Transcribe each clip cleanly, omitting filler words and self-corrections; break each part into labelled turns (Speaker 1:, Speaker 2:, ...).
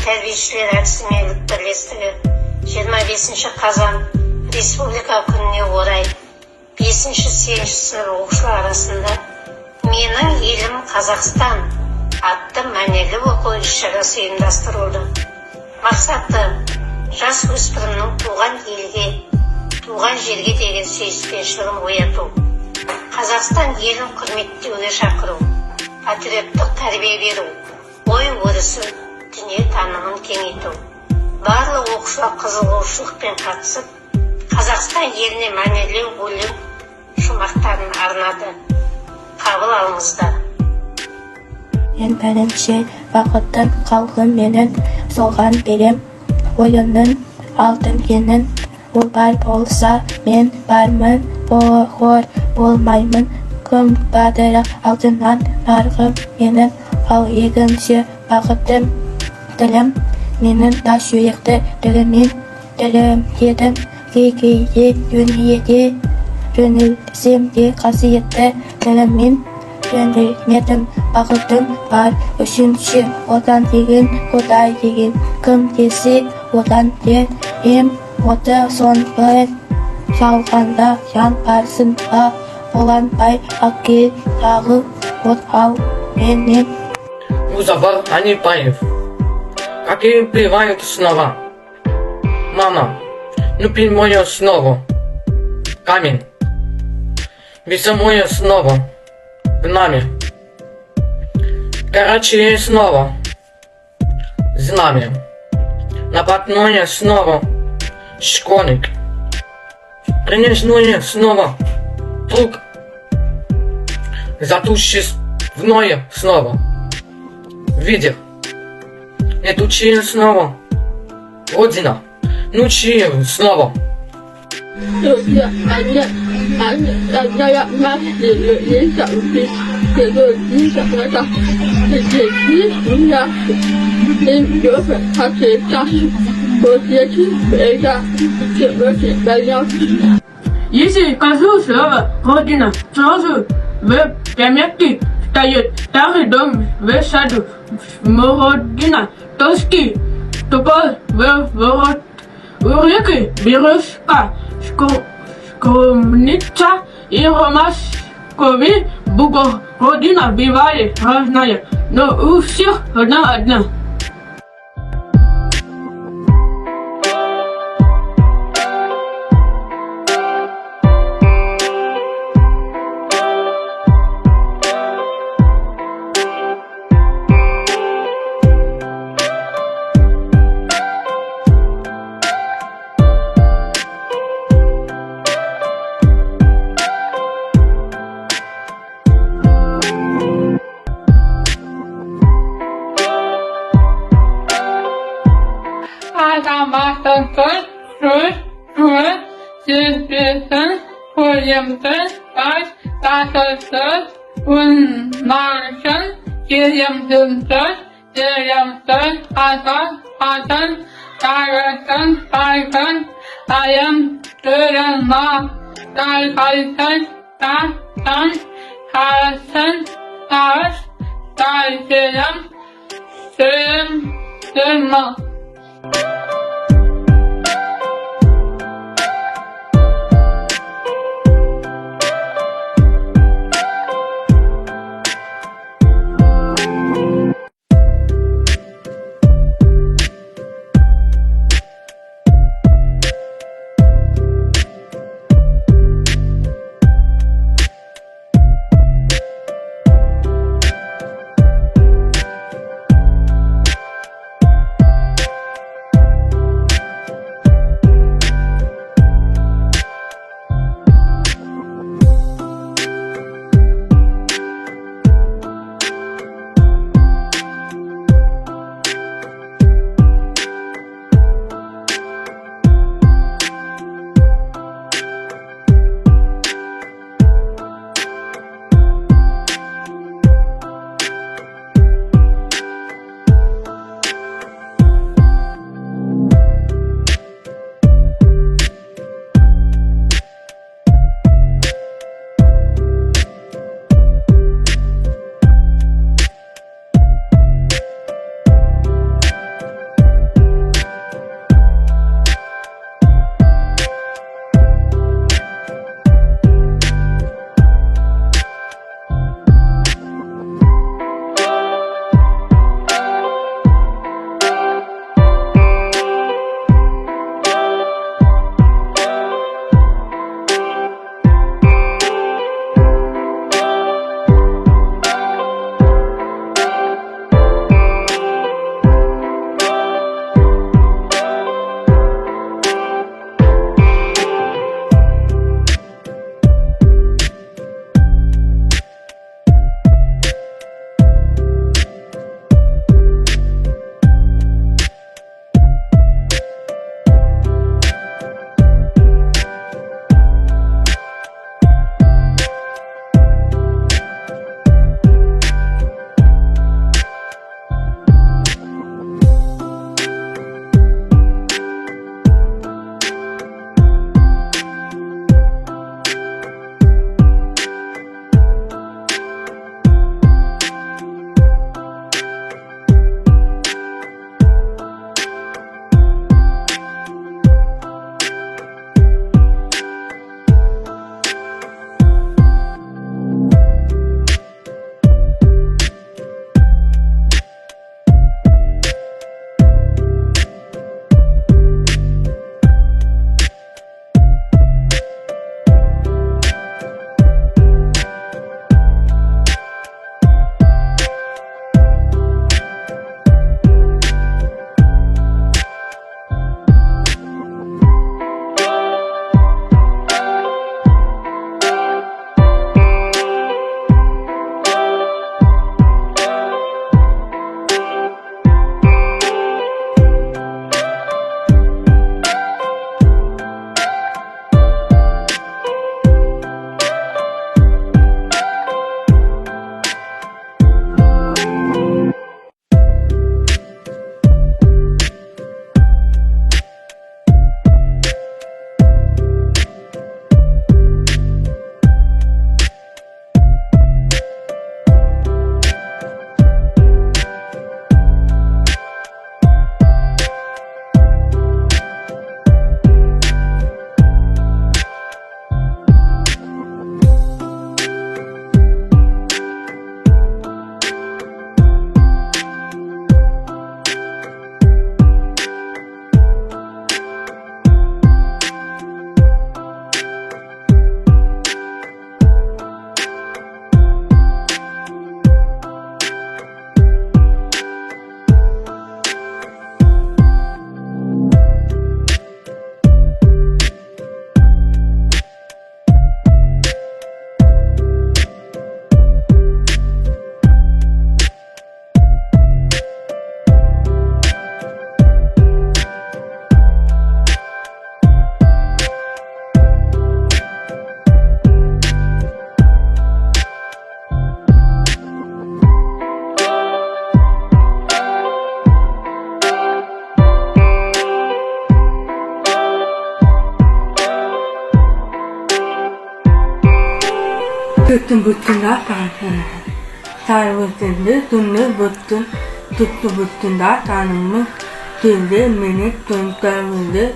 Speaker 1: тәрбиешілері әдістемелік бірлестігі 25 қазан Республика күніне орай 5-8 сынып оқушылары арасында «Менің елім Қазақстан» атты мәнерлеп оқу шарасы ұйымдастырылды. Мақсаты жасөспірімнің туған елге, туған жерге деген сүйіспеншілігін ояту. Қазақстан елін құрметтеуге шақыру, патриоттық тәрбие беру, ой-өрісін дүние танымын кеңейту. Барлық оқушылар қызығушылықпен қатысып, Қазақстан еліне мәнерлеп өлең шумақтарын арнады. Қабыл алыңыздар.
Speaker 2: Мен бірінші бақыттың қалғын менің соған берем, ойынның алтын кенін. Ол бар болса, мен бармын, хор болмаймын. Кім бадырақ алтыннан нарғым менің, ал екінші бақыттым тілім. Менің да сүйекті тілімен тілім едім. Кейде дүниеде жөнелсем де қасиетті тіліммен жөнелмедім. Бақытым бар үшінші одан деген, Құдай деген. Кім десе одан дем, оты соңғы жалғанда жан барсын ба, оланбай әке тағы от ал менен.
Speaker 3: Музафар Анипаев. Какие бывают снова? Мама, люби мою снова. Камень. Веса мою снова. В нами. Горячее снова. Знамя. Нападное снова. Школьник. Принесное снова. Друг. Затушевное снова. Видер. Летучие снова. Родина. Нучи снова.
Speaker 4: Если скажу слово «родина», сразу вы поймете, стоит старый дом в саду. Родина, тоски, тупой ворот, у реки бережка, скромница и ромашковый бугор. Родина бывает разная, но у всех одна. Сүйіспеншілігін, құрметтеуге, жасөспірімнің, қатын, тарысын, сайсын, сайым, түріна, сайқайсын, тастан, шарасын, тарыс, сайсырым, сүйіспеншілігін.
Speaker 5: bütünler servisinde tümlü bütün tuttu bütünler tanımı tümlü minik tümlerinde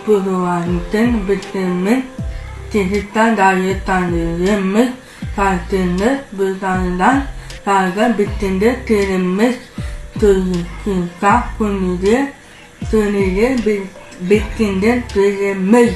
Speaker 5: buruvarlıktan bitirmek çeşitten dair tanrıymış saatinde bütanından sarga bittiğinde terilmiş sözlükler konuda sönüyle bittiğinde terilmiş